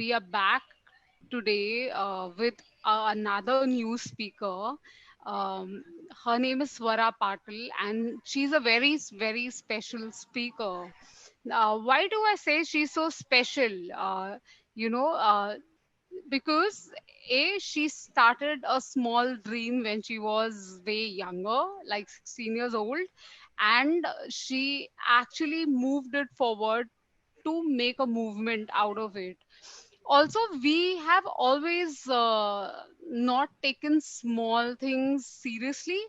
we are back today with another new speaker. Um, Her name is Swara Patil, and she's a very special speaker. Why do I say she's so special? You know, uh, because she started a small dream when she was way younger, like 16 years old, and she actually moved it forward to make a movement out of it. Also, we have always not taken small things seriously.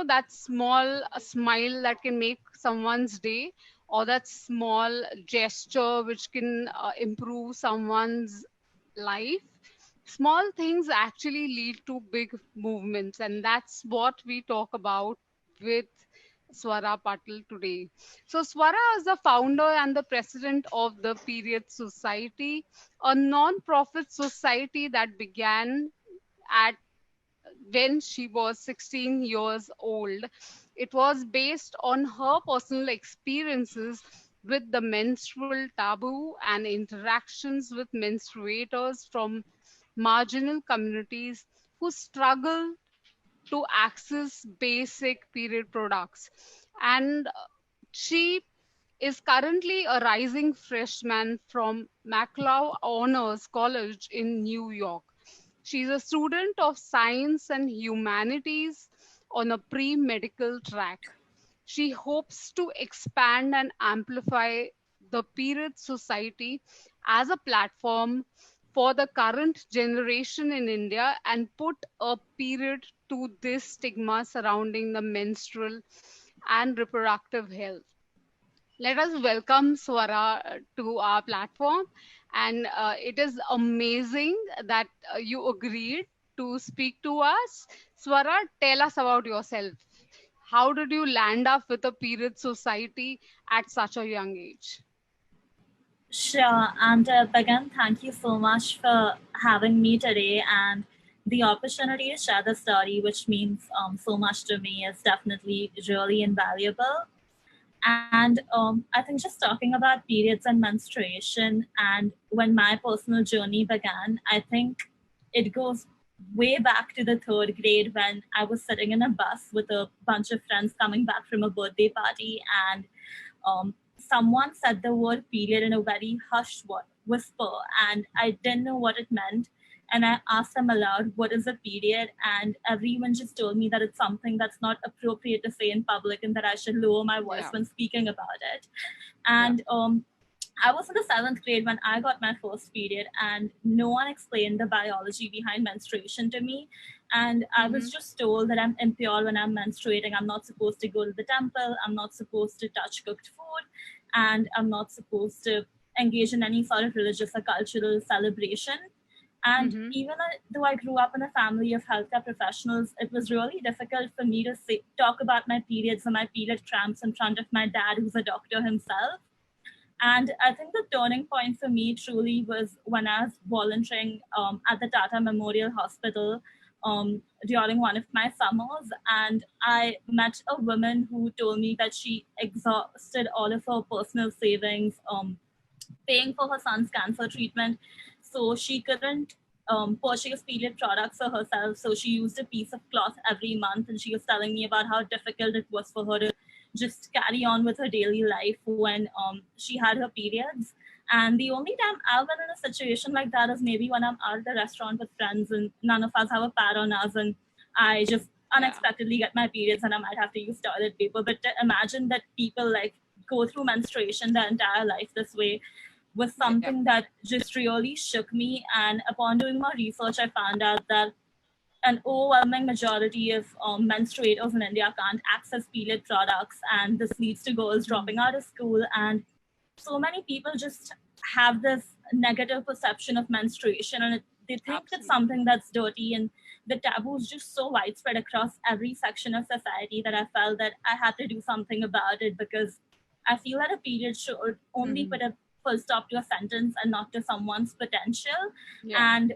That small a smile that can make someone's day, or that small gesture which can improve someone's life. Small things actually lead to big movements, and that's what we talk about with Swara Patil today. So, Swara is the founder and the president of the Period Society, a non-profit society that began at when she was 16 years old. It was based on her personal experiences with the menstrual taboo and interactions with menstruators from marginal communities who struggle to access basic period products. And she is currently a rising freshman from McLeod Honors College in New York. She's a student of science and humanities on a pre medical track. She hopes to expand and amplify the Period Society as a platform for the current generation in India and put a period to this stigma surrounding the menstrual and reproductive health. Let us welcome Swara to our platform. And it is amazing that you agreed to speak to us. Swara, tell us about yourself. How did you land up with a period society at such a young age? Sure. And Pagan, thank you so much for having me today. And the opportunity to share the story, which means so much to me, is definitely really invaluable. And I think just talking about periods and menstruation and when my personal journey began, I think it goes way back to the third grade when I was sitting in a bus with a bunch of friends coming back from a birthday party, and someone said the word period in a very hushed whisper, and I didn't know what it meant. And I asked them aloud, "What is a period?" And everyone just told me that it's something that's not appropriate to say in public and that I should lower my voice Yeah, when speaking about it. yeah. And I was in the seventh grade when I got my first period, and no one explained the biology behind menstruation to me. And I was Mm-hmm. just told that I'm impure when I'm menstruating. I'm not supposed to go to the temple. I'm not supposed to touch cooked food. And I'm not supposed to engage in any sort of religious or cultural celebration. And Mm-hmm. even though I grew up in a family of healthcare professionals, it was really difficult for me to talk about my periods or my period cramps in front of my dad, who's a doctor himself. And I think the turning point for me truly was when I was volunteering at the Tata Memorial Hospital during one of my summers. And I met a woman who told me that she exhausted all of her personal savings paying for her son's cancer treatment. So she couldn't purchase period products for herself. So she used a piece of cloth every month. And she was telling me about how difficult it was for her to just carry on with her daily life when she had her periods. And the only time I've been in a situation like that is maybe when I'm out at the restaurant with friends and none of us have a pad on us, and I just Yeah, unexpectedly get my periods and I might have to use toilet paper. But to imagine that people like go through menstruation their entire life this way was yeah. something that just really shook me. And upon doing my research, I found out that an overwhelming majority of menstruators in India can't access period products, and this leads to girls Mm-hmm. dropping out of school. And so many people just have this negative perception of menstruation, and they think it's Absolutely. something that's dirty. And the taboo is just so widespread across every section of society that I felt that I had to do something about it, because I feel that a period should only Mm-hmm. put a full stop to a sentence and not to someone's potential. Yeah, And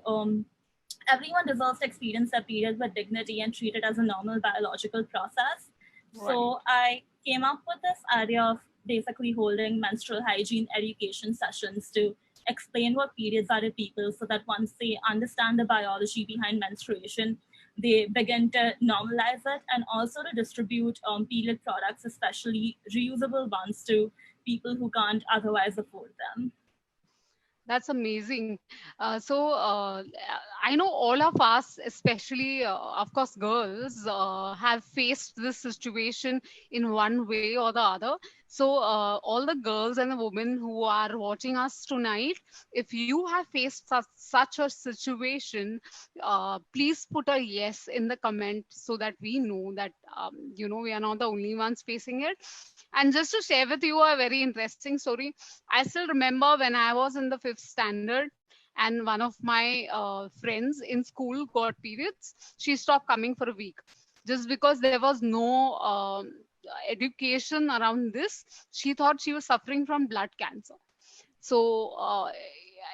everyone deserves to experience their period with dignity and treat it as a normal biological process. right. So I came up with this idea of basically holding menstrual hygiene education sessions to explain what periods are to people so that once they understand the biology behind menstruation, they begin to normalize it, and also to distribute period products, especially reusable ones, to people who can't otherwise afford them. That's amazing. I know all of us, especially, of course, girls, have faced this situation in one way or the other. So, all the girls and the women who are watching us tonight, if you have faced such a situation, please put a yes in the comment so that we know that, we are not the only ones facing it. And just to share with you a very interesting story, I still remember when I was in the fifth standard and one of my friends in school got periods. She stopped coming for a week just because there was no education around this. She thought she was suffering from blood cancer. So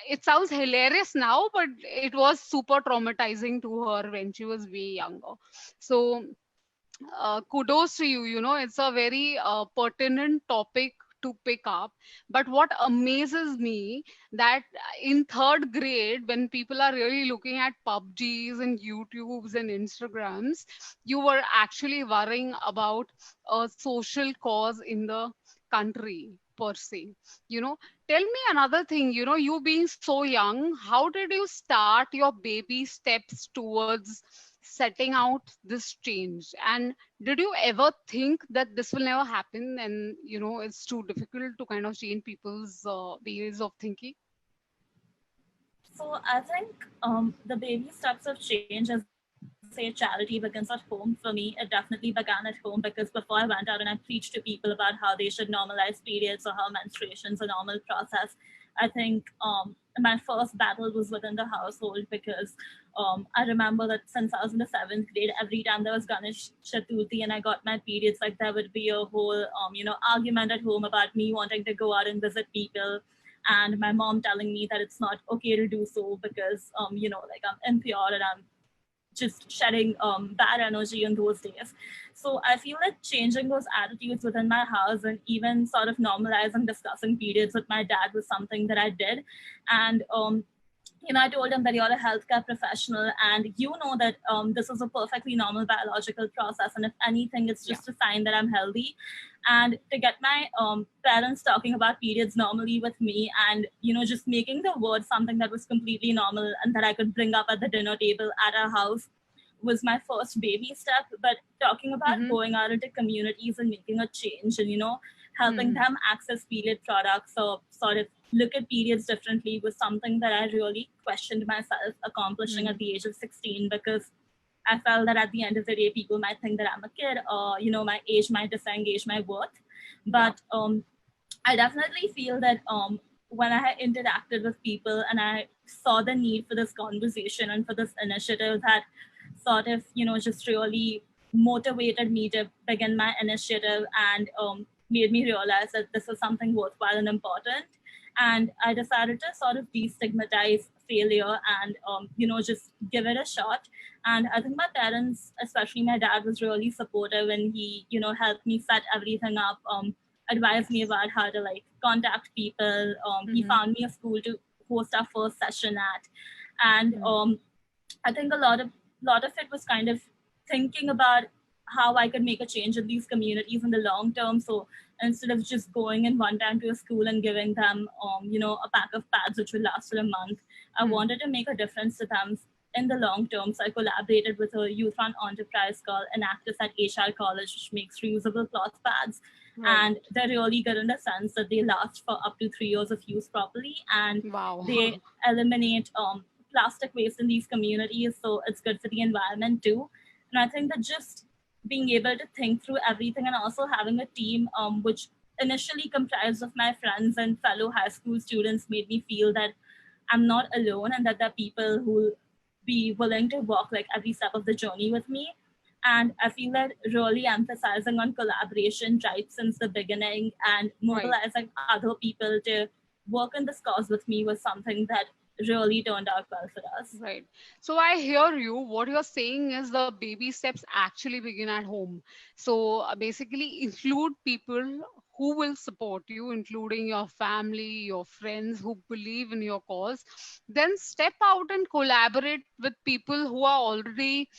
it sounds hilarious now, but it was super traumatizing to her when she was way younger. So kudos to you. It's a very pertinent topic to pick up. But what amazes me that in third grade, when people are really looking at PUBGs and YouTubes and Instagrams, you were actually worrying about a social cause in the country per se. you know Tell me another thing. You being so young, how did you start your baby steps towards setting out this change? And did you ever think that this will never happen, and it's too difficult to kind of change people's ways of thinking? So I think the baby steps of change, as I say, charity begins at home. For me, it definitely began at home because before I went out and I preached to people about how they should normalize periods or how menstruation's a normal process, I think my first battle was within the household because I remember that since I was in the seventh grade, every time there was Ganesh Chaturthi and I got my periods, like there would be a whole argument at home about me wanting to go out and visit people, and my mom telling me that it's not okay to do so because like I'm impure and I'm just shedding bad energy in those days. So I feel like changing those attitudes within my house and even sort of normalizing discussing periods with my dad was something that I did. And I told him that you're a healthcare professional and you know that this is a perfectly normal biological process. And if anything, it's Yeah. just a sign that I'm healthy. And to get my parents talking about periods normally with me and, just making the word something that was completely normal and that I could bring up at the dinner table at our house was my first baby step. But talking about Mm-hmm. going out into communities and making a change and, helping Mm-hmm. them access period products or sort of look at periods differently was something that I really questioned myself accomplishing at Mm-hmm. the age of 16 because I felt that at the end of the day, people might think that I'm a kid or, my age might disengage my worth. Yeah. But I definitely feel that when I had interacted with people and I saw the need for this conversation and for this initiative that sort of, just really motivated me to begin my initiative and made me realize that this is something worthwhile and important. And I decided to sort of destigmatize failure and, just give it a shot. And I think my parents, especially my dad, was really supportive and he, helped me set everything up. Advised me Yes. about how to like contact people. He Mm-hmm. found me a school to host our first session at, and Mm-hmm. I think a lot of it was kind of thinking about how I could make a change in these communities in the long term. So instead of just going in one time to a school and giving them, a pack of pads which will last for a month, I wanted to make a difference to them in the long term. So I collaborated with a youth-run enterprise called Enactus at HR College, which makes reusable cloth pads. Right. And they're really good in the sense that they last for up to 3 years of use properly, and they Wow. eliminate plastic waste in these communities. So it's good for the environment too. And I think that just being able to think through everything and also having a team which initially comprised of my friends and fellow high school students made me feel that I'm not alone and that there are people who will be willing to walk like every step of the journey with me. And I feel that really emphasizing on collaboration right since the beginning and Right. mobilizing other people to work in this cause with me was something that really turned out well for us. Right. So I hear you. What you're saying is the baby steps actually begin at home. So basically, include people who will support you, including your family, your friends who believe in your cause, then step out and collaborate with people who are already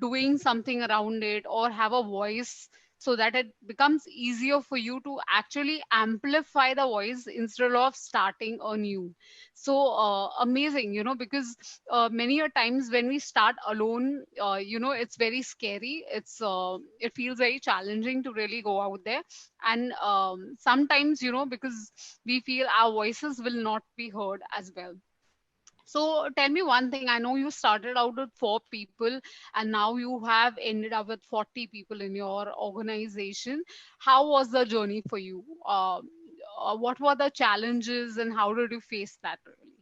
doing something around it or have a voice, so that it becomes easier for you to actually amplify the voice instead of starting anew. So amazing, because many a times when we start alone, it's very scary. It feels very challenging to really go out there. And sometimes, because we feel our voices will not be heard as well. So tell me one thing. I know you started out with 4 people and now you have ended up with 40 people in your organization. How was the journey for you? What were the challenges and how did you face that really?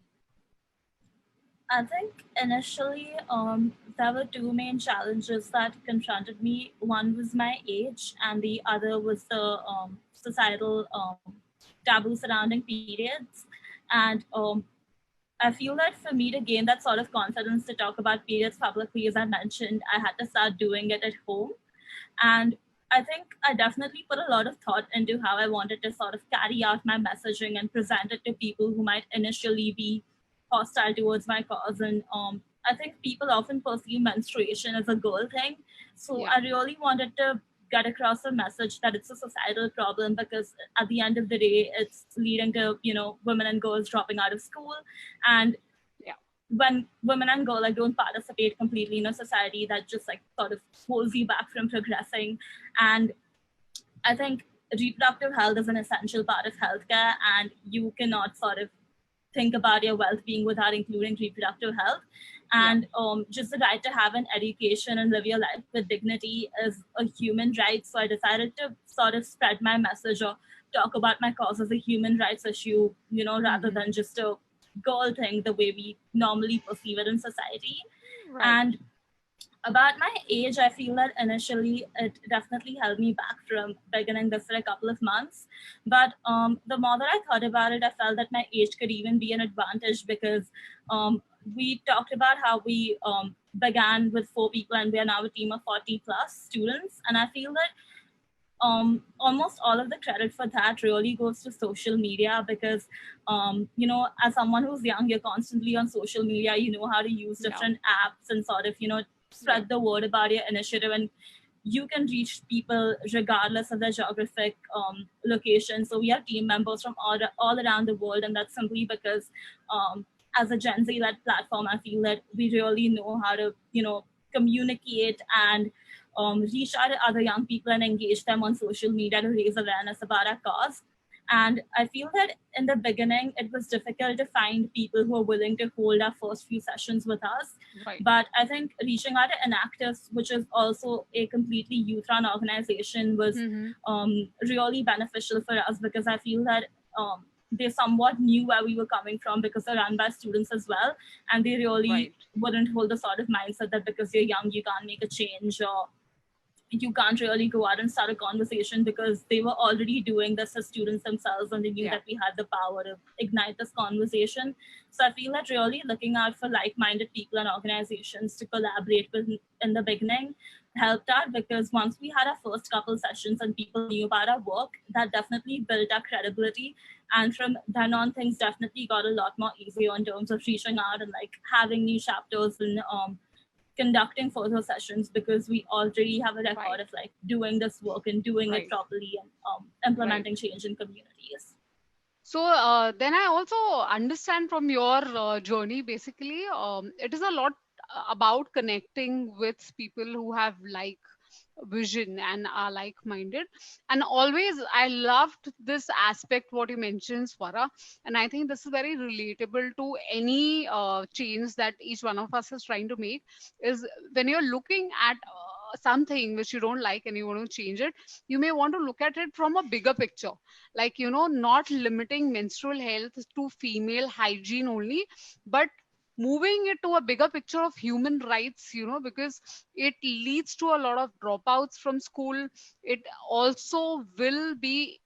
I think initially there were two main challenges that confronted me. One was my age, and the other was the societal taboo surrounding periods. And I feel that for me to gain that sort of confidence to talk about periods publicly, as I mentioned, I had to start doing it at home. And I think I definitely put a lot of thought into how I wanted to sort of carry out my messaging and present it to people who might initially be hostile towards my cause. And I think people often perceive menstruation as a girl thing. So Yeah. I really wanted to get across a message that it's a societal problem, because at the end of the day, it's leading to, women and girls dropping out of school. And Yeah. when women and girls like don't participate completely in a society that just like sort of holds you back from progressing. And I think reproductive health is an essential part of healthcare, and you cannot sort of think about your well-being without including reproductive health. Yeah. And just the right to have an education and live your life with dignity is a human right. So I decided to sort of spread my message or talk about my cause as a human rights issue, rather Hmm. than just a girl thing the way we normally perceive it in society. Right. And about my age, I feel that initially it definitely held me back from beginning this for a couple of months. But the more that I thought about it, I felt that my age could even be an advantage, because we talked about how we began with 4 people and we are now a team of 40 plus students. And I feel that almost all of the credit for that really goes to social media, because as someone who's young, you're constantly on social media, you know how to use Yeah. different apps and sort of Yeah. spread the word about your initiative. And you can reach people regardless of their geographic location. So we have team members from all around the world, and that's simply because as a Gen Z led platform, I feel that we really know how to communicate and reach out to other young people and engage them on social media to raise awareness about our cause. And I feel that in the beginning, it was difficult to find people who are willing to hold our first few sessions with us. Right. But I think reaching out to Inactive, which is also a completely youth run organization, was Hmm. really beneficial for us, because I feel that they somewhat knew where we were coming from, because they're run by students as well. And they really Right. wouldn't hold the sort of mindset that because you're young, you can't make a change, or you can't really go out and start a conversation, because they were already doing this as students themselves, and they knew Yeah. that we had the power to ignite this conversation. So I feel that really looking out for like-minded people and organizations to collaborate with in the beginning helped out, because once we had our first couple sessions and people knew about our work, that definitely built our credibility. And from then on, things definitely got a lot more easier in terms of reaching out and like having new chapters and conducting further sessions, because we already have a record Right. of like doing this work and doing it Right. properly, and Right. implementing change in communities. So then I also understand from your journey, basically, it is a lot about connecting with people who have like vision and are like minded. And always, I loved this aspect, what you mentioned, Swara. And I think this is very relatable to any change that each one of us is trying to make. Is when you're looking at something which you don't like and you want to change it, you may want to look at it from a bigger picture, like, not limiting menstrual health to female hygiene only, but moving it to a bigger picture of human rights, because it leads to a lot of dropouts from school. It also will be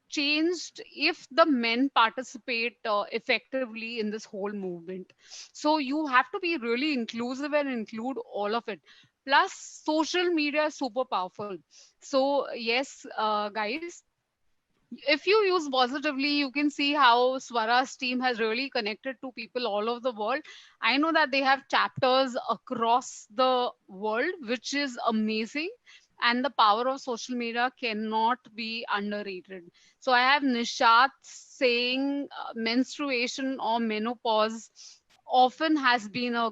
changed if the men participate effectively in this whole movement. So you have to be really inclusive and include all of it. Plus, social media is super powerful. So yes, guys, if you use positively, you can see how Swara's team has really connected to people all over the world. I know that they have chapters across the world, which is amazing. And the power of social media cannot be underrated. So I have Nishat saying menstruation or menopause often has been a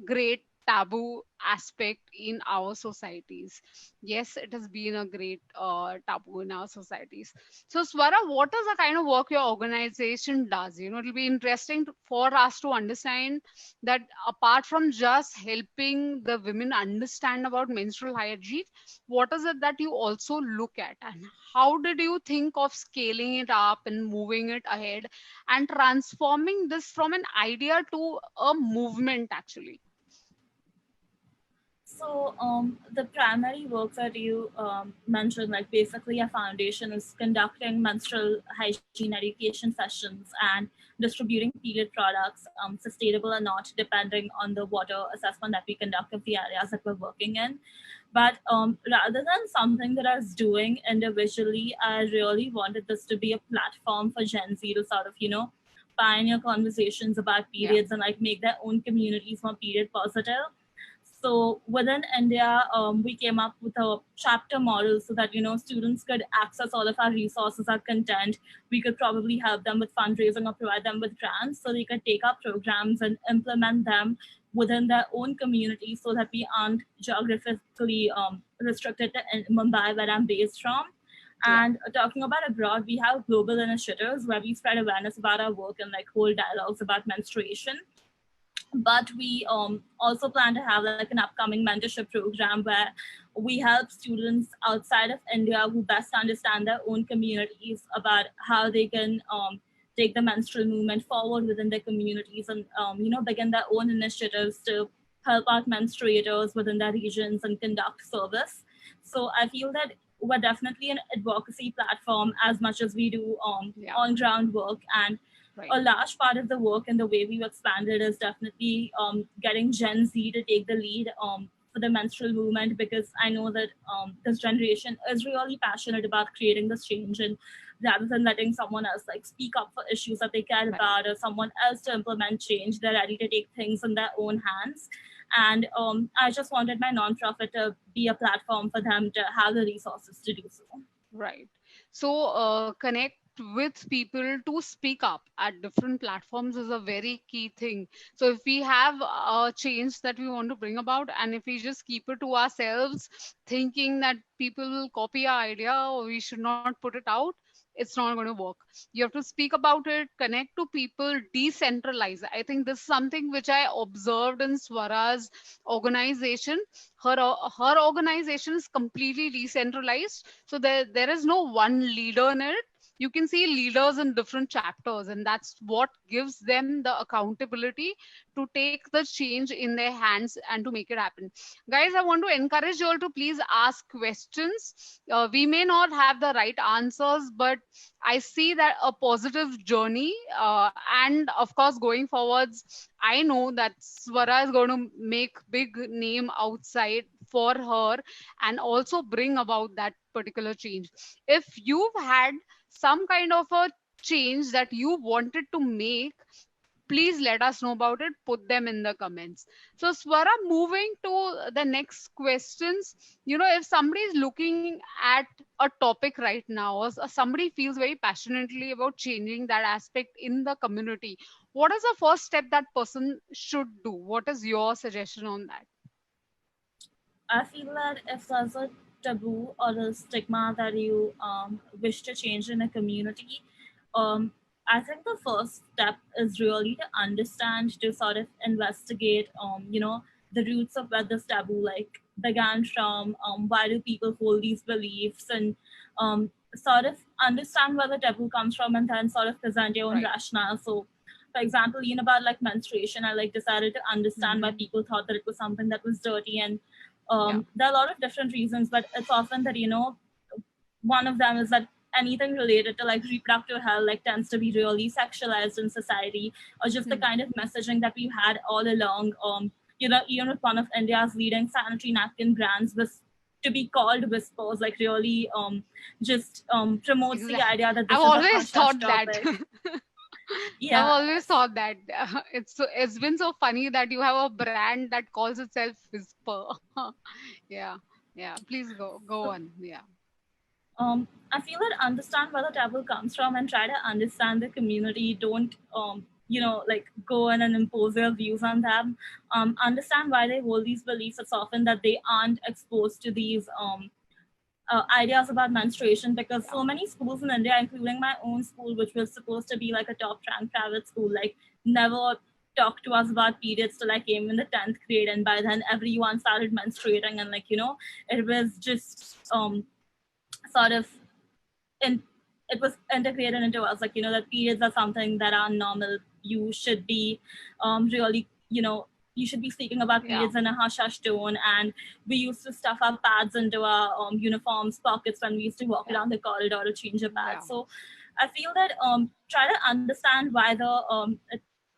great taboo aspect in our societies. Yes, it has been a great taboo in our societies. So, Swara, what is the kind of work your organization does? It'll be interesting for us to understand that apart from just helping the women understand about menstrual hygiene, what is it that you also look at? And how did you think of scaling it up and moving it ahead and transforming this from an idea to a movement, actually? So the primary work that you mentioned, like basically a foundation, is conducting menstrual hygiene education sessions and distributing period products, sustainable or not, depending on the water assessment that we conduct of the areas that we're working in. But rather than something that I was doing individually, I really wanted this to be a platform for Gen Z to sort of, pioneer conversations about Yeah, periods and like make their own communities more period positive. So within India, we came up with a chapter model so that students could access all of our resources, our content. We could probably help them with fundraising or provide them with grants, so they could take our programs and implement them within their own community, so that we aren't geographically restricted to Mumbai, where I'm based from. yeah, And talking about abroad, we have global initiatives where we spread awareness about our work and like hold dialogues about menstruation. But we also plan to have like an upcoming mentorship program where we help students outside of India who best understand their own communities about how they can take the menstrual movement forward within their communities, and begin their own initiatives to help out menstruators within their regions and conduct service. So I feel that we're definitely an advocacy platform as much as we do yeah, on ground work. And right, a large part of the work and the way we've expanded is definitely getting Gen Z to take the lead for the menstrual movement, because I know that this generation is really passionate about creating this change, and rather than letting someone else like speak up for issues that they care right. about or someone else to implement change, they're ready to take things in their own hands. And I just wanted my nonprofit to be a platform for them to have the resources to do so. Right. So, connect with people to speak up at different platforms is a very key thing. So, if we have a change that we want to bring about, and if we just keep it to ourselves, thinking that people will copy our idea or we should not put it out, it's not going to work. You have to speak about it, connect to people, decentralize. I think this is something which I observed in Swara's organization. Her organization is completely decentralized, so there is no one leader in it. You can see leaders in different chapters, and that's what gives them the accountability to take the change in their hands and to make it happen. Guys, I want to encourage you all to please ask questions. We may not have the right answers, but I see that a positive journey, and of course going forwards, I know that Swara is going to make big name outside for her and also bring about that particular change. If you've had some kind of a change that you wanted to make, please let us know about it. Put them in the comments. So, Swara, moving to the next questions. If somebody is looking at a topic right now, or somebody feels very passionately about changing that aspect in the community, what is the first step that person should do? What is your suggestion on that? I feel that if there's a taboo or a stigma that you wish to change in a community, um, I think the first step is really to understand, to sort of investigate, the roots of where this taboo like began from. Why do people hold these beliefs, and sort of understand where the taboo comes from, and then sort of present your own Right. rationale. So, for example, about like menstruation, I like decided to understand why Hmm. people thought that it was something that was dirty. And Yeah. there are a lot of different reasons, but it's often that one of them is that anything related to like reproductive health like tends to be really sexualized in society, or just the Hmm. kind of messaging that we've had all along. Even with one of India's leading sanitary napkin brands was to be called whispers, like really just promotes the Exactly. idea that I've this is a always hush hush thought that. topic. I've Yeah. always thought that. It's been so funny that you have a brand that calls itself Whisper. Yeah, yeah. Please go So on. Yeah, I feel that understand where the taboo comes from and try to understand the community. Don't like go in and impose your views on them. Understand why they hold these beliefs. It's often that they aren't exposed to these ideas about menstruation, because yeah, so many schools in India, including my own school, which was supposed to be like a top ranked private school, like never talked to us about periods till I came in the 10th grade, and by then everyone started menstruating, and it was just sort of in it was integrated into us, like that periods are something that are normal. You should be really you should be speaking about yeah, periods in a hush hush tone. And we used to stuff our pads into our uniforms pockets when we used to walk yeah, around the corridor to change a pad. yeah. So I feel that try to understand why the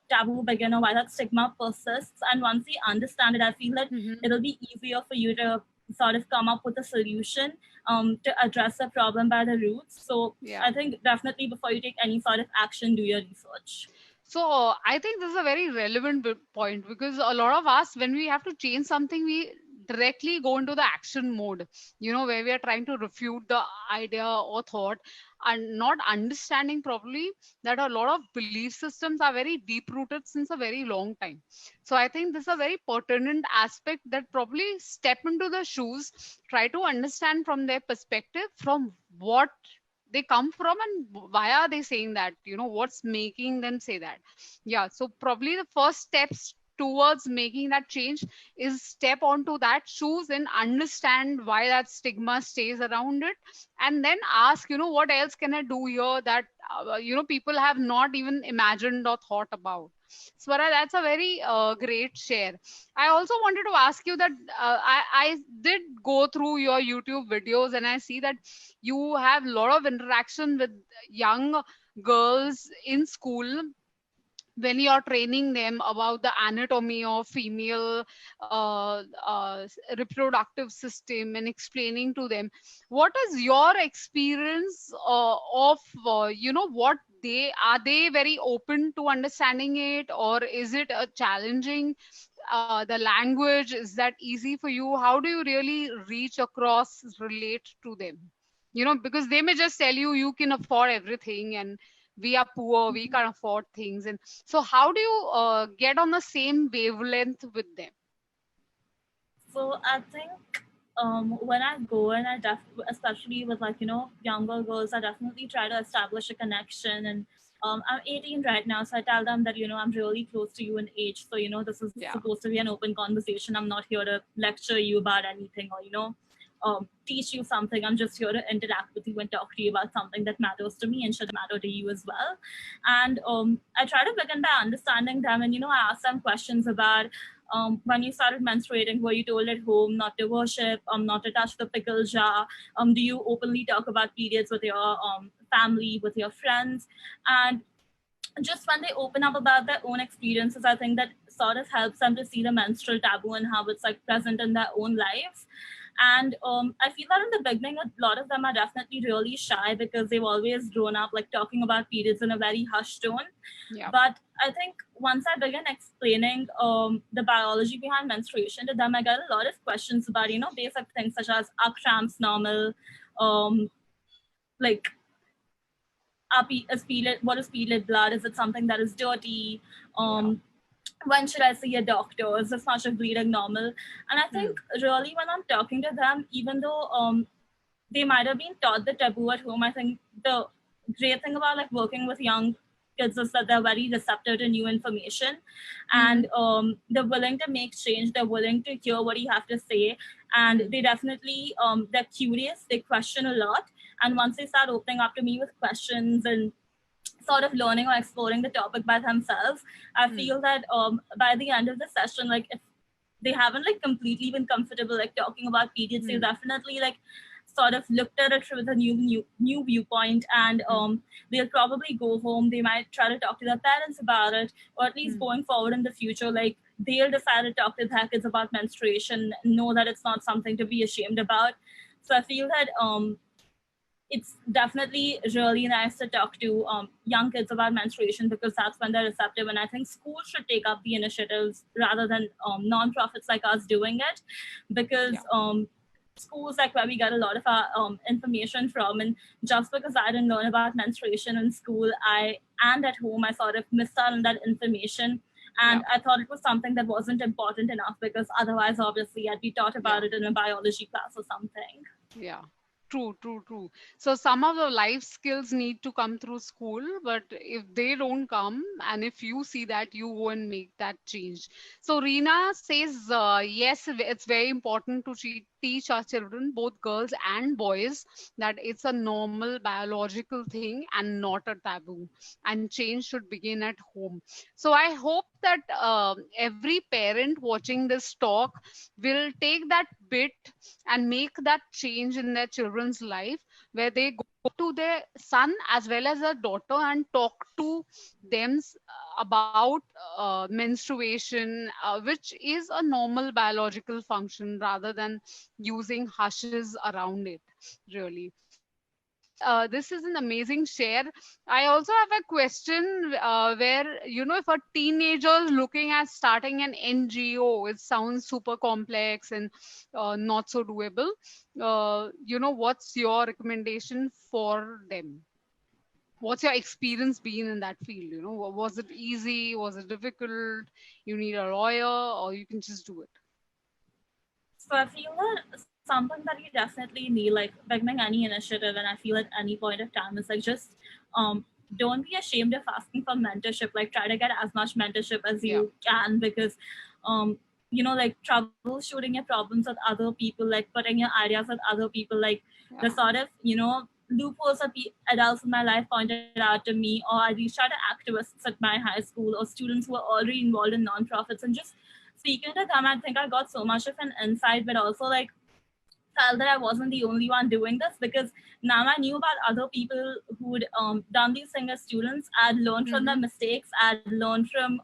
taboo begin, or why that stigma persists. And once we understand it, I feel that Hmm. it'll be easier for you to sort of come up with a solution to address the problem by the roots. So Yeah. I think definitely before you take any sort of action, do your research. So I think this is a very relevant point because a lot of us, when we have to change something, we directly go into the action mode, where we are trying to refute the idea or thought and not understanding properly that a lot of belief systems are very deep rooted since a very long time. So I think this is a very pertinent aspect that probably step into the shoes, try to understand from their perspective, from what they come from and why are they saying that, what's making them say that. Yeah, so probably the first steps towards making that change is step onto that shoes and understand why that stigma stays around it, and then ask, what else can I do here that people have not even imagined or thought about. Swara, that's a very great share. I also wanted to ask you that I did go through your YouTube videos and I see that you have a lot of interaction with young girls in school when you're training them about the anatomy of female reproductive system and explaining to them. What is your experience of what they very open to understanding it, or is it challenging? The language, is that easy for you? How do you really reach across, relate to them? Because they may just tell you you can afford everything and we are poor, we can't afford things. And so how do you get on the same wavelength with them? So I think when I go and especially with like younger girls, I definitely try to establish a connection. And I'm 18 right now, so I tell them that I'm really close to you in age. So this is Yeah, supposed to be an open conversation. I'm not here to lecture you about anything, or teach you something. I'm just here to interact with you and talk to you about something that matters to me and should matter to you as well. And I try to begin by understanding them, and I ask them questions about when you started menstruating, were you told at home not to worship, not to touch the pickle jar? Do you openly talk about periods with your family, with your friends? And just when they open up about their own experiences, I think that sort of helps them to see the menstrual taboo and how it's like present in their own lives. And I feel that in the beginning, a lot of them are definitely really shy because they've always grown up like talking about periods in a very hushed tone. yeah, But I think once I began explaining the biology behind menstruation to them, I got a lot of questions about basic things such as, are cramps normal? Um, like is period, what is period blood? Is it something that is dirty? yeah. When should I see a doctor? Is this much of bleeding normal? And I Hmm. think really when I'm talking to them, even though they might have been taught the taboo at home, I think the great thing about like working with young kids is that they're very receptive to new information, Hmm. and they're willing to make change. They're willing to hear what you have to say, and Hmm. they definitely they're curious. They question a lot, and once they start opening up to me with questions and sort of learning or exploring the topic by themselves, I Hmm. feel that by the end of the session, like if they haven't like completely been comfortable like talking about periods, they Hmm. definitely like sort of looked at it with a new viewpoint, and Hmm. they'll probably go home. They might try to talk to their parents about it, or at least Hmm. going forward in the future, like they'll decide to talk to their kids about menstruation, know that it's not something to be ashamed about. So I feel that it's definitely really nice to talk to young kids about menstruation because that's when they're receptive. And I think schools should take up the initiatives rather than non-profits like us doing it, because Yeah. schools like where we get a lot of our information from. And just because I didn't learn about menstruation in school, I and at home I sort of missed out on that information. And Yeah. I thought it was something that wasn't important enough because otherwise, obviously, I'd be taught about Yeah. it in a biology class or something. Yeah, true, true, true. So some of the life skills need to come through school, but if they don't come, and if you see that, you go and make that change. So Reena says, yes, it's very important to teach our children, both girls and boys, that it's a normal biological thing and not a taboo. And change should begin at home. So I hope that every parent watching this talk will take that bit and make that change in their children's life, where they go to their son as well as their daughter and talk to them about menstruation, which is a normal biological function, rather than using hushes around it, really. So this is an amazing share. I also have a question, where, if a teenager is looking at starting an NGO, it sounds super complex and not so doable. What's your recommendation for them? What's your experience been in that field? Was it easy? Was it difficult? You need a lawyer, or you can just do it? So I feel that something that you definitely need, like beginning any initiative, and I feel at any point of time, is like just um, don't be ashamed of asking for mentorship. Like try to get as much mentorship as Yeah, you can because um, like troubleshooting your problems with other people, like putting your ideas with other people, like the yeah. sort of loopholes that adults in my life pointed out to me, or I reached out to activists at my high school or students who are already involved in nonprofits and just speaking to them. I think I got so much of an insight, but also like felt that I wasn't the only one doing this because now I knew about other people who'd done these things as students. I'd learned from their Mm-hmm. mistakes. I'd learned from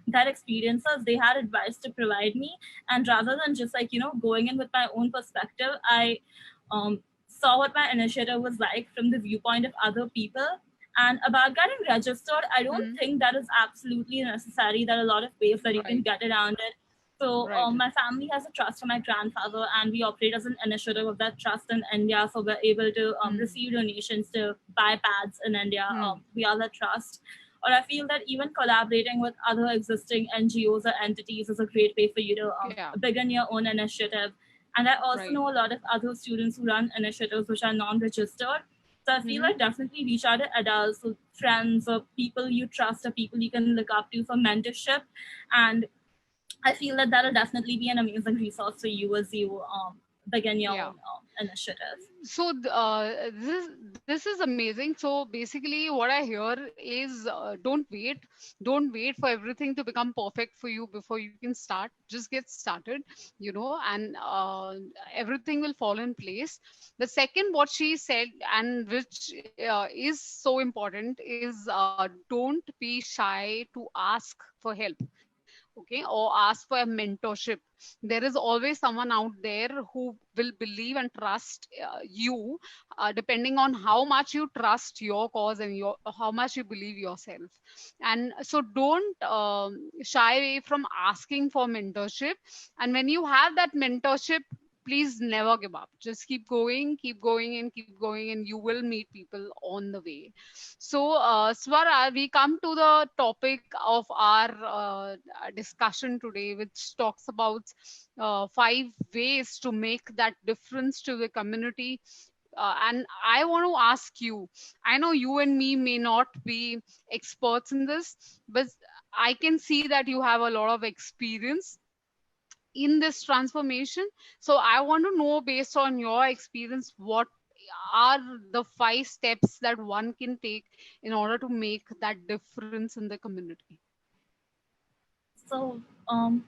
their experiences. They had advice to provide me, and rather than just like going in with my own perspective, I saw what my initiative was like from the viewpoint of other people. And about getting registered, I don't Mm-hmm. think that is absolutely necessary. There are a lot of ways that you can Right, get around it. So right. my family has a trust for my grandfather, and we operate as an initiative of that trust in India. So we're able to Mm. receive donations to buy pads in India Mm. via the trust. Or I feel that even collaborating with other existing NGOs or entities is a great way for you to Yeah, begin your own initiative. And I also right. know a lot of other students who run initiatives which are non-registered. So I feel Mm-hmm. like definitely reach out to adults, or friends, or people you trust, or people you can look up to for mentorship. And I feel that that'll definitely be an amazing resource for you as you begin your Yeah. own initiative. So this is amazing. So basically what I hear is, don't wait for everything to become perfect for you before you can start. Just get started, and everything will fall in place. The second, what she said, and which is so important, is don't be shy to ask for help. Okay, or ask for a mentorship. There is always someone out there who will believe and trust you, depending on how much you trust your cause and how much you believe yourself. And so don't shy away from asking for mentorship. And when you have that mentorship, please never give up. Just keep going and keep going, and you will meet people on the way. So, Swara, we come to the topic of our discussion today, which talks about 5 ways to make that difference to the community. And I want to ask you, I know you and me may not be experts in this, but I can see that you have a lot of experience in this transformation. So I want to know, based on your experience, what are the 5 steps that one can take in order to make that difference in the community? So,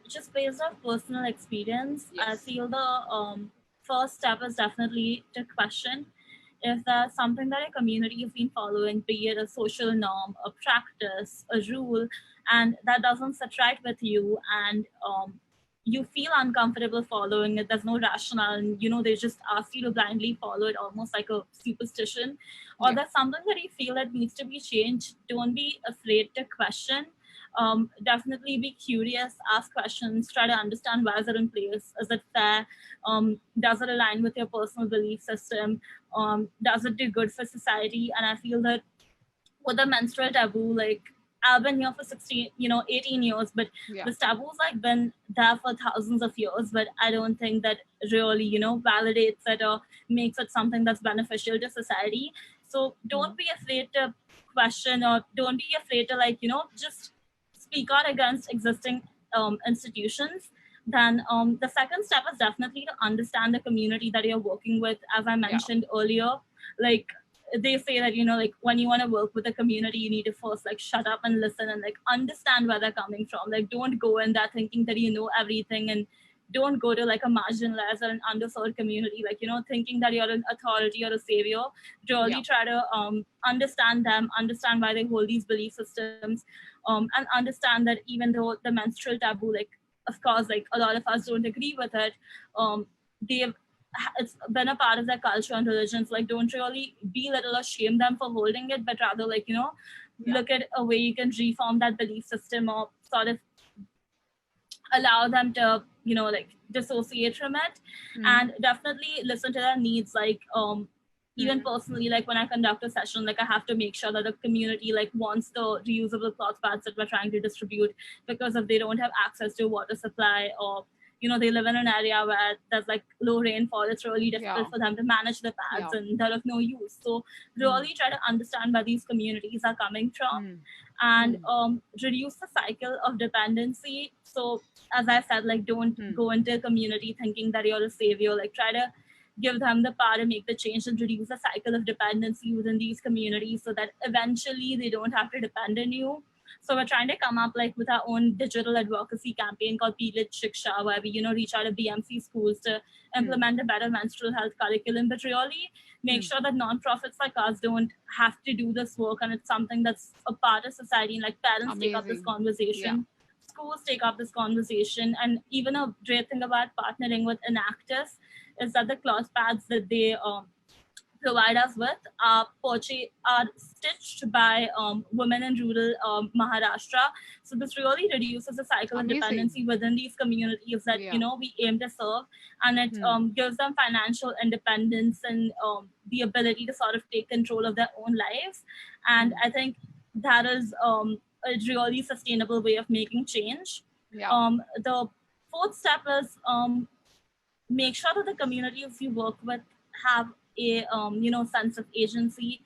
just based on personal experience, I Yes. feel the first step is definitely to question. if there's something that a community has been following, be it a social norm, a practice, a rule, and that doesn't sit right with you, and you feel uncomfortable following it, there's no rationale, and they just ask you to blindly follow it almost like a superstition, or Yeah. there's something that you feel that needs to be changed, don't be afraid to question. Definitely be curious, ask questions, try to understand why is it in place, is it fair, does it align with your personal belief system, does it do good for society. And I feel that with the menstrual taboo, like I've been here for 16, 18 years, but Yeah. this taboo's like been there for thousands of years, but I don't think that really, validates it or makes it something that's beneficial to society. So Mm. don't be afraid to question, or don't be afraid to, like, just speak out against existing institutions. Then the second step is definitely to understand the community that you're working with. As I Yeah. mentioned earlier, like they say that, like when you want to work with a community, you need to first like shut up and listen and like understand where they're coming from. Like don't go in there thinking that you know everything, and don't go to like a marginalized or an underserved community like, thinking that you're an authority or a savior. Yeah. Really try to understand them, understand why they hold these belief systems, and understand that even though the menstrual taboo, like, of course, like a lot of us don't agree with it, they've it's been a part of their culture and religions. Like don't really belittle or shame them for holding it, but rather, like, Yeah. look at a way you can reform that belief system, or sort of allow them to, like, dissociate from it. Mm. And definitely listen to their needs. Like even Mm. personally, like when I conduct a session, like I have to make sure that the community like wants the reusable cloth pads that we're trying to distribute, because if they don't have access to water supply, or they live in an area where there's like low rainfall, it's really difficult Yeah. for them to manage the pads Yeah. and they're of no use. So Mm. really try to understand where these communities are coming from, Mm. and Mm. reduce the cycle of dependency. So as I said, like don't Mm. go into a community thinking that you're a savior. Like try to give them the power to make the change and reduce the cycle of dependency within these communities, so that eventually they don't have to depend on you. So we're trying to come up like with our own digital advocacy campaign called Peelit Shiksha, where we, reach out to BMC schools to Mm. implement a better menstrual health curriculum, but really make Mm. sure that nonprofits like us don't have to do this work, and it's something that's a part of society. And like parents take up this Amazing. Yeah. conversation, schools take up this conversation, and even a great thing about partnering with Enactus is that the cloth pads that they provide us with are stitched by women in rural Maharashtra. So this really reduces the cycle of Amazing. dependency within these communities that Yeah. we aim to serve, and it Mm. gives them financial independence and the ability to sort of take control of their own lives. And Mm. I think that is a really sustainable way of making change. Yeah. The fourth step is make sure that the communities you work with have a sense of agency.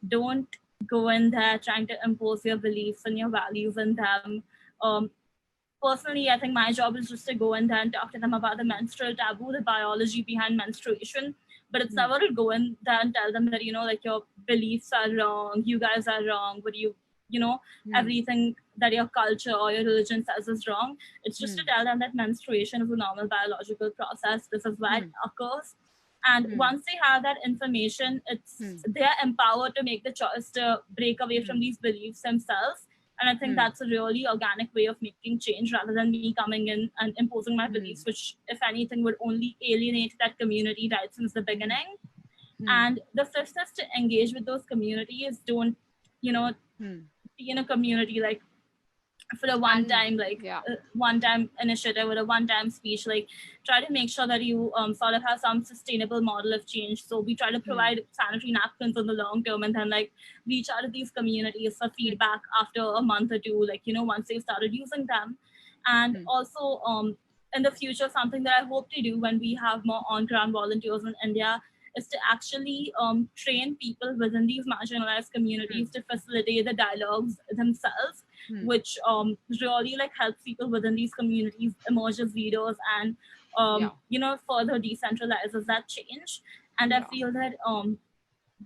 Don't go in there trying to impose your beliefs and your values on them. Personally, I think my job is just to go in there and talk to them about the menstrual taboo, the biology behind menstruation. But it's Mm. never to go in there and tell them that, like your beliefs are wrong, you guys are wrong, but you know, Mm. everything that your culture or your religion says is wrong. It's just to Mm. tell them that menstruation is a normal biological process. This is why it Mm. occurs. And Mm. once they have that information, Mm. they're empowered to make the choice to break away from Mm. these beliefs themselves. And I think Mm. that's a really organic way of making change, rather than me coming in and imposing my beliefs, Mm. which, if anything, would only alienate that community right since the Mm. beginning. Mm. And the fifth is to engage with those communities. Don't, you know, Mm. be in a community like for a And yeah. one time initiative or a one time speech. Like try to make sure that you sort of have some sustainable model of change. So we try to Mm. provide sanitary napkins in the long term, and then like reach out to these communities for Mm. feedback after a month or two, like once they started using them. And Mm. also in the future, something that I hope to do when we have more on ground volunteers in India is to actually train people within these marginalized communities Mm. to facilitate the dialogues themselves, Mm. which really like helps people within these communities emerge as leaders, and Yeah. further decentralizes that change. And I Yeah. feel that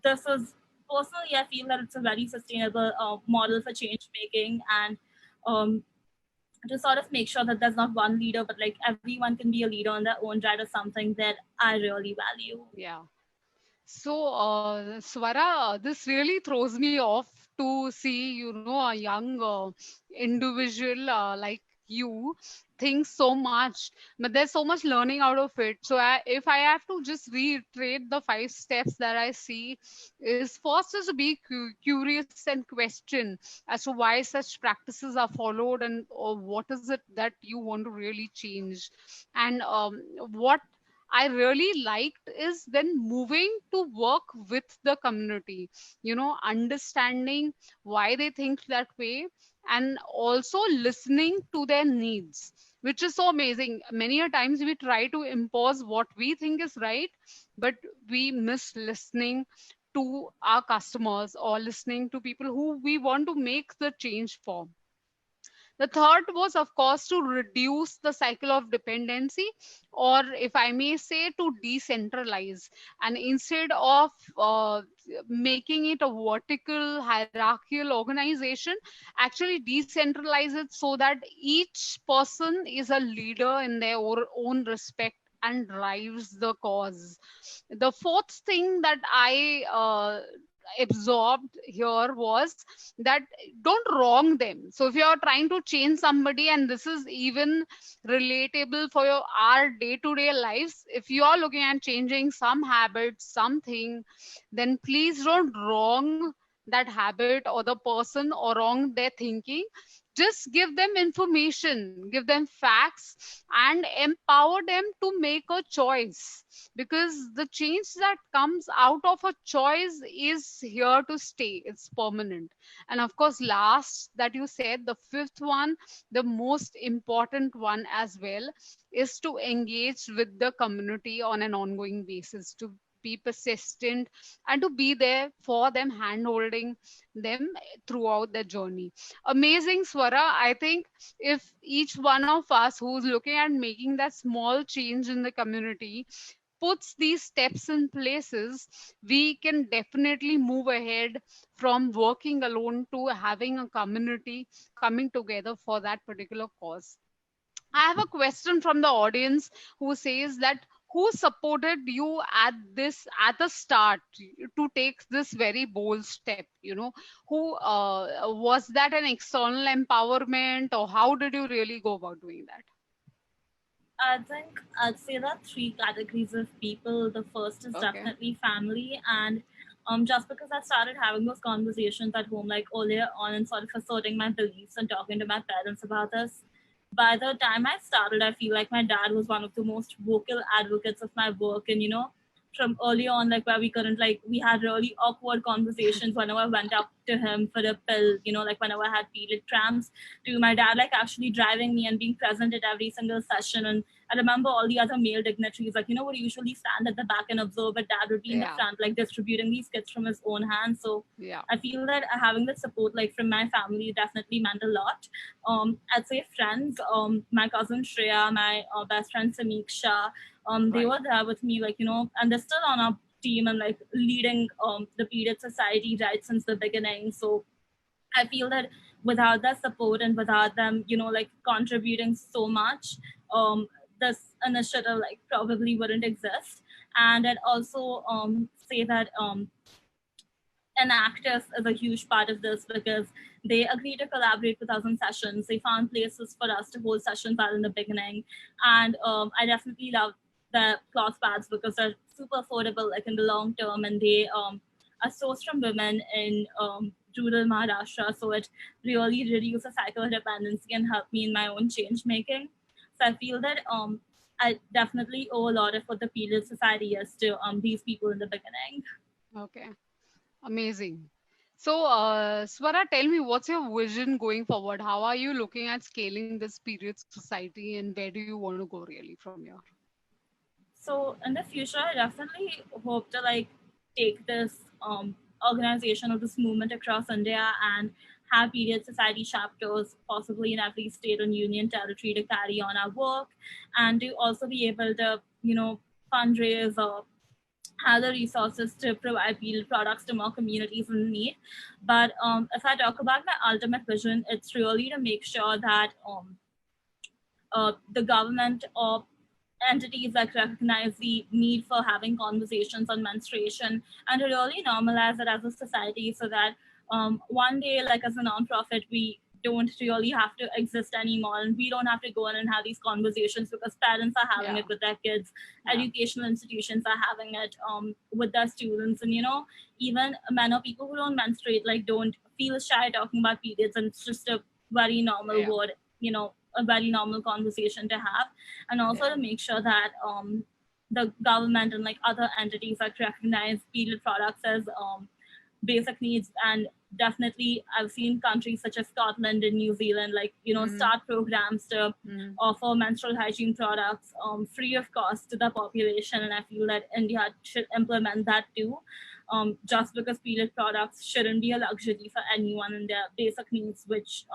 this is, personally, I feel that it's a very sustainable model for change making, and um, to sort of make sure that there's not one leader, but like everyone can be a leader on their own right, or something that I really value. Yeah. So, Swara, this really throws me off to see, a young individual like you think so much, but there's so much learning out of it. So, if I have to just reiterate the 5 steps that I see, is first is to be curious and question as to why such practices are followed and or what is it that you want to really change, and what I really liked is then moving to work with the community, understanding why they think that way and also listening to their needs, which is so amazing. Many a times we try to impose what we think is right, but we miss listening to our customers or listening to people who we want to make the change for. The third was, of course, to reduce the cycle of dependency, or if I may say, to decentralize. And instead of making it a vertical, hierarchical organization, actually decentralize it so that each person is a leader in their own respect and drives the cause. The fourth thing that I absorbed here was that don't wrong them. So if you are trying to change somebody, and this is even relatable for our day-to-day lives, if you are looking at changing some habits, something, then please don't wrong that habit or the person or wrong their thinking. Just give them information, give them facts, and empower them to make a choice, because the change that comes out of a choice is here to stay, it's permanent. And of course, last that you said, the fifth one, the most important one as well, is to engage with the community on an ongoing basis, to be persistent and to be there for them, hand holding them throughout their journey. Amazing, Swara. I think if each one of us who's looking at making that small change in the community puts these steps in places, we can definitely move ahead from working alone to having a community coming together for that particular cause. I have a question from the audience who says that who supported you at the start to take this very bold step? Who was that an external empowerment, or how did you really go about doing that? I think I'd say that three categories of people. The first is Okay. definitely family, and just because I started having those conversations at home, like earlier on, and sort of asserting my beliefs and talking to my parents about this. By the time I started, I feel like my dad was one of the most vocal advocates of my work, and from early on, like where we couldn't, like we had really awkward conversations whenever I went up to him for a pill, like whenever I had period cramps, to my dad like actually driving me and being present at every single session. And I remember all the other male dignitaries, like, would usually stand at the back and observe, but dad would be in the Yeah. front, like distributing these kits from his own hands. So Yeah. I feel that having that support, like from my family, definitely meant a lot. I'd say friends, my cousin Shreya, my best friend Samiksha, they Right. were there with me, like, and they're still on our team and like leading the period society right since the beginning. So I feel that without their support and without them, like contributing so much, this initiative like probably wouldn't exist. And I'd also say that an active is a huge part of this because they agreed to collaborate with us on sessions. They found places for us to hold sessions at in the beginning, and I definitely love the cloth pads because they're super affordable, like in the long term, and they are sourced from women in rural Maharashtra, so it really reduces cycle dependency and helped me in my own change making. So I feel that I definitely owe a lot of what the period society is to these people in the beginning. Okay. Amazing. So, Swara, tell me, what's your vision going forward? How are you looking at scaling this period society, and where do you want to go really from here? So in the future, I definitely hope to like take this organization or this movement across India and have period society chapters possibly in every state and union territory to carry on our work, and to also be able to fundraise or have the resources to provide period products to more communities in need. But if I talk about my ultimate vision, it's really to make sure that the government or entities that recognize the need for having conversations on menstruation and to really normalize it as a society so that one day, like as a nonprofit, we don't really have to exist anymore and we don't have to go in and have these conversations because parents are having Yeah. it with their kids, Yeah. educational institutions are having it with their students, and even men or people who don't menstruate like don't feel shy talking about periods, and it's just a very normal Yeah. word, a very normal conversation to have. And also Yeah. to make sure that the government and like other entities that recognize period products as basic needs. And definitely I've seen countries such as Scotland and New Zealand like Mm-hmm. start programs to Mm-hmm. offer menstrual hygiene products free of cost to the population, and I feel that India should implement that too. Just because period products shouldn't be a luxury for anyone, and their basic needs, which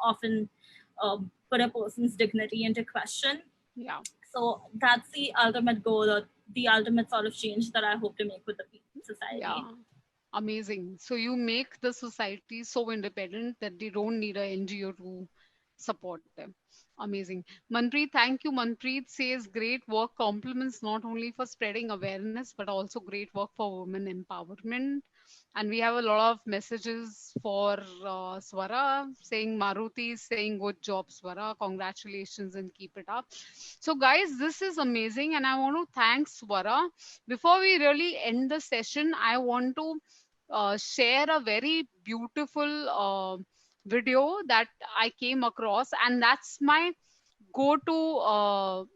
often put a person's dignity into question. Yeah. So that's the ultimate goal, or the ultimate sort of change that I hope to make with the society. Yeah. Amazing. So you make the society so independent that they don't need a NGO to support them. Amazing. Manpreet, thank you. Manpreet says great work, compliments not only for spreading awareness but also great work for women empowerment. And we have a lot of messages for Swara saying Maruti is saying good job, Swara. Congratulations and keep it up. So, guys, this is amazing, and I want to thank Swara. Before we really end the session, I want to share a very beautiful video that I came across, and that's my go to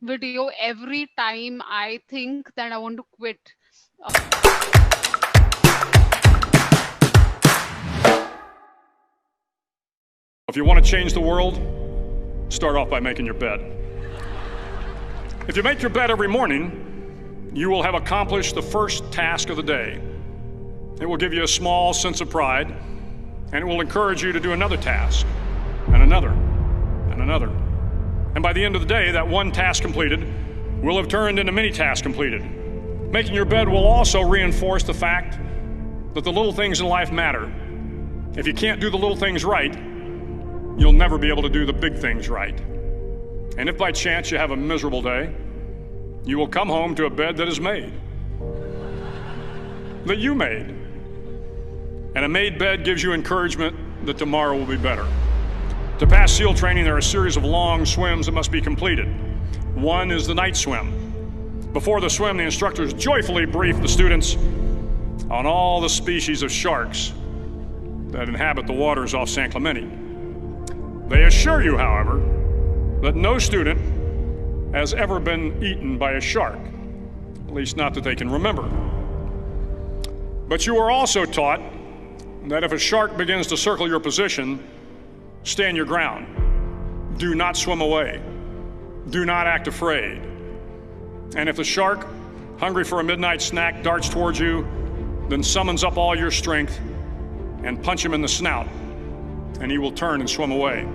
video every time I think that I want to quit. If you want to change the world, start off by making your bed. If you make your bed every morning, you will have accomplished the first task of the day. It will give you a small sense of pride, and it will encourage you to do another task, and another, and another. And by the end of the day, that one task completed will have turned into many tasks completed. Making your bed will also reinforce the fact that the little things in life matter. If you can't do the little things right, you'll never be able to do the big things right. And if by chance you have a miserable day, you will come home to a bed that is made, that you made. And a made bed gives you encouragement that tomorrow will be better. To pass SEAL training, there are a series of long swims that must be completed. One is the night swim. Before the swim, the instructors joyfully brief the students on all the species of sharks that inhabit the waters off San Clemente. They assure you, however, that no student has ever been eaten by a shark, at least not that they can remember. But you are also taught that if a shark begins to circle your position, stand your ground. Do not swim away. Do not act afraid. And if the shark, hungry for a midnight snack, darts towards you, then summons up all your strength and punch him in the snout, and he will turn and swim away.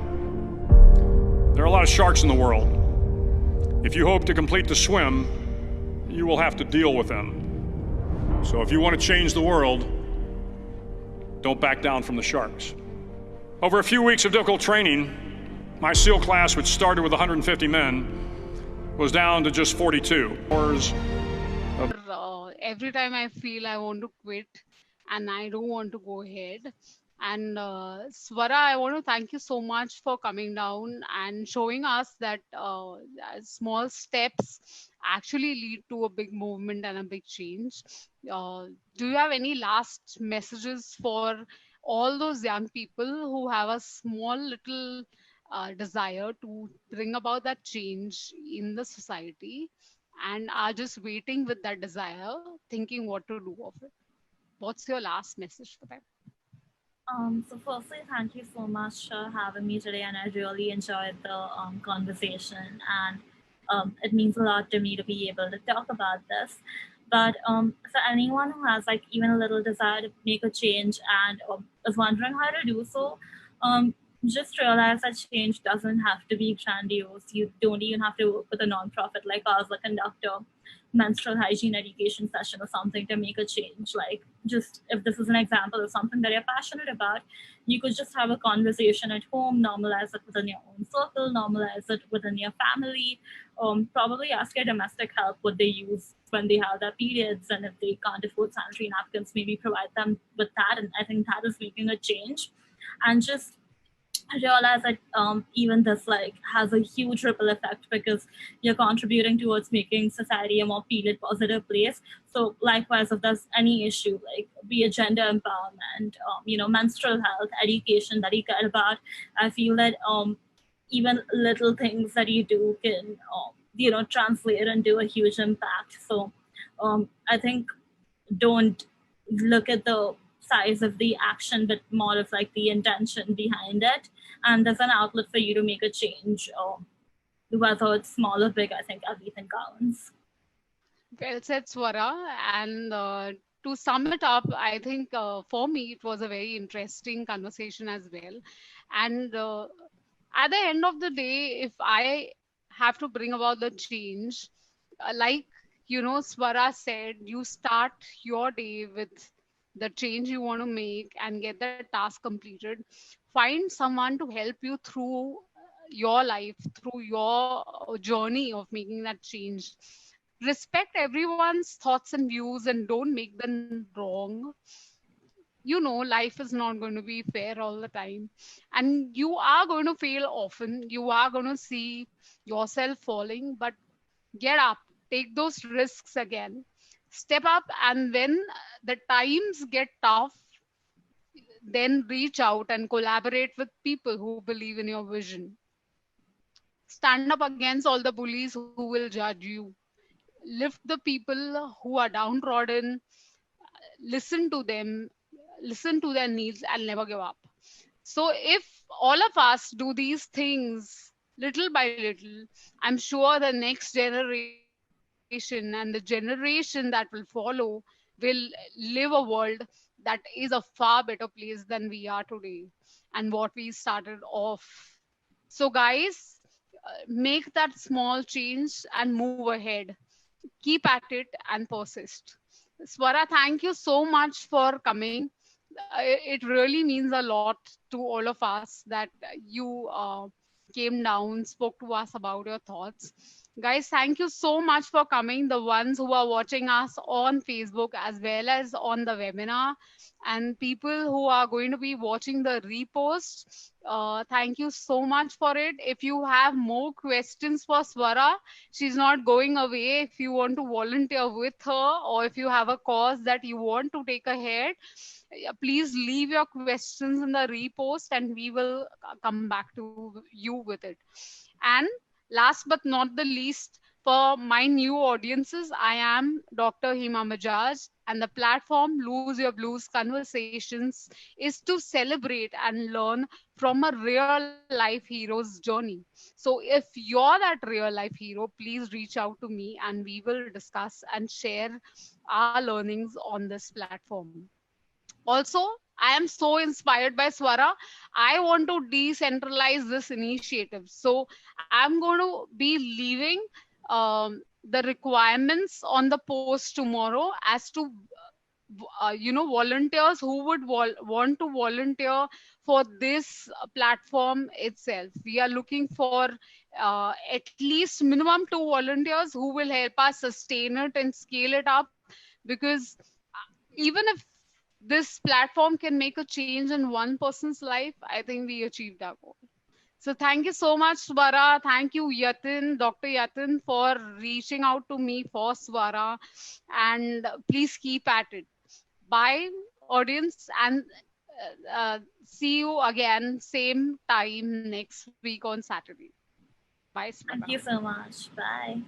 There are a lot of sharks in the world. If you hope to complete the swim, you will have to deal with them. So if you want to change the world, don't back down from the sharks. Over a few weeks of difficult training, my SEAL class, which started with 150 men, was down to just 42. Every time I feel I want to quit and I don't want to go ahead. And Swara, I want to thank you so much for coming down and showing us that small steps actually lead to a big movement and a big change. Do you have any last messages for all those young people who have a small little desire to bring about that change in the society and are just waiting with that desire, thinking what to do of it? What's your last message for them? So firstly, thank you so much for having me today, and I really enjoyed the conversation, and it means a lot to me to be able to talk about this. But for anyone who has like even a little desire to make a change and is wondering how to do so, just realize that change doesn't have to be grandiose. You don't even have to work with a nonprofit like ours, like conduct a menstrual hygiene education session or something to make a change. Like, just if this is an example of something that you're passionate about, you could just have a conversation at home, normalize it within your own circle, normalize it within your family. Probably ask your domestic help what they use when they have their periods, and if they can't afford sanitary napkins, maybe provide them with that. And I think that is making a change. And just realize that even this like has a huge ripple effect because you're contributing towards making society a more period positive place. So likewise, if there's any issue, like be it gender empowerment, menstrual health education that you care about, I feel that even little things that you do can translate and do a huge impact. So I think don't look at the size of the action, but more of like the intention behind it. And there's an outlet for you to make a change, whether it's small or big. I think everything counts. Well said, Swara. And to sum it up, I think for me it was a very interesting conversation as well. And at the end of the day, if I have to bring about the change, like Swara said, you start your day with the change you want to make and get the task completed. Find someone to help you through your life, through your journey of making that change. Respect everyone's thoughts and views and don't make them wrong. Life is not going to be fair all the time, and you are going to fail often. You are going to see yourself falling, but get up, take those risks again, step up, and when the times get tough, then reach out and collaborate with people who believe in your vision. Stand up against all the bullies who will judge you. Lift the people who are downtrodden, listen to them, listen to their needs, and never give up. So, if all of us do these things little by little, I'm sure the next generation and the generation that will follow will live a world that is a far better place than we are today and what we started off. So, guys, make that small change and move ahead. Keep at it and persist. Swara, thank you so much for coming. It really means a lot to all of us that you came down, spoke to us about your thoughts. Guys, thank you so much for coming. The ones who are watching us on Facebook as well as on the webinar, and people who are going to be watching the repost. Thank you so much for it. If you have more questions for Swara, she's not going away. If you want to volunteer with her, or if you have a cause that you want to take ahead, please leave your questions in the repost and we will come back to you with it. And last but not the least, for my new audiences, I am Dr. Hima Majaj, and the platform Lose Your Blues Conversations is to celebrate and learn from a real life hero's journey. So if you're that real life hero, please reach out to me and we will discuss and share our learnings on this platform. Also, I am so inspired by Swara. I want to decentralize this initiative. So I'm going to be leaving the requirements on the post tomorrow as to volunteers who would want to volunteer for this platform itself. We are looking for at least minimum 2 volunteers who will help us sustain it and scale it up, because even if this platform can make a change in one person's life, I think we achieved our goal. So thank you so much, Swara. Thank you, Yatin, Dr. Yatin, for reaching out to me for Swara. And please keep at it. Bye, audience, and see you again same time next week on Saturday. Bye, Swara. Thank you so much. Bye.